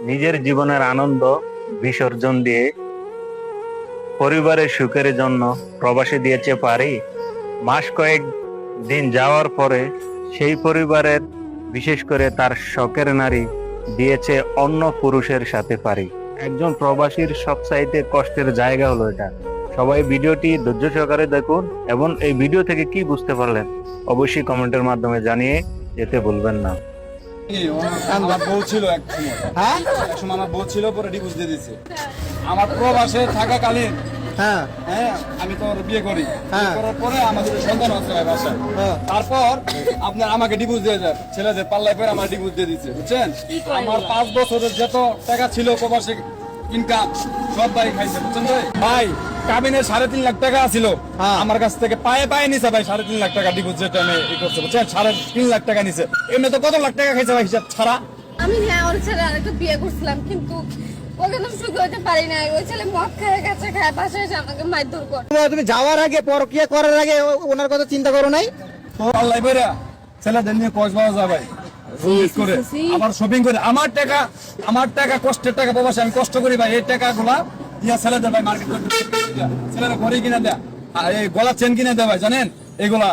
নিজের জীবনের আনন্দ বিসর্জন দিয়ে পরিবারের সুখের জন্য প্রবাসে দিয়েছে পারি। মাস কয়েক দিন যাওয়ার পরে সেই পরিবারের, বিশেষ করে তার শখের নারী দিয়েছে অন্য পুরুষের সাথে পারি। একজন প্রবাসীর সবচাইতে কষ্টের জায়গা হলো এটা। সবাই ভিডিওটি ধৈর্য সহকারে দেখুন এবং এই ভিডিও থেকে কি বুঝতে পারলেন অবশ্যই কমেন্টের মাধ্যমে জানিয়ে যেতে ভুলবেন না। আমার বউ ছিল এক সময় আমার বউ ছিল, পরে ডিভোর্স দিয়ে দিছে। আমার প্রবাসে থাকাকালীন হ্যাঁ আমি তো বিয়ে করি, বিয়ে করার পরে আমাদের সন্তান হচ্ছে বাসায়। তারপর আপনার আমাকে ডিভোর্স দিয়ে যায়, ছেলেদের পাল্লায় পরে আমার ডিভোর্স দিয়ে দিচ্ছে, বুঝছেন। আমার 5 বছরের যত টাকা ছিল প্রবাসে ইনকাম সব ভাই খাইছে, বুঝছেন ভাই। কাবিনের 3.5 লাখ টাকা ছিল আমার কাছ থেকে, পায়ে পায়ে নিছে ভাই 3.5 লাখ টাকা ডিভোর্স, যেটা আমি ই করছে, বুঝছেন। 3.5 লাখ টাকা নিছে, এমনি তো কত লাখ টাকা খাইছে ভাই হিসাব ছাড়া। আমি ওর ছেলে আরেকটা বিয়ে করছিলাম, কিন্তু ওকে তো সুখী হতে পারি না। ওই ছেলে মদ খায়, গেছে খায়, বাসায় এসে আমাকে মারধর করে। তুমি যাওয়ার আগে, পরকিয়া করার আগে ওনার কথা চিন্তা করো নাই? তো আল্লাহ বেরা ছেলেদের নিয়ে কক্সবাজার যায় ভাই, করে আবার শপিং করে। আমার টাকা কষ্টের টাকা প্রবাসে আমি কষ্ট করি ভাই, এই টাকা গুলা দিয়া ছেলেদের ভাই মার্কেট করতে, ছেলেরা ঘরে কিনে দেয়, এই গলার চেন কিনে দেয় ভাই, জানেন এগুলা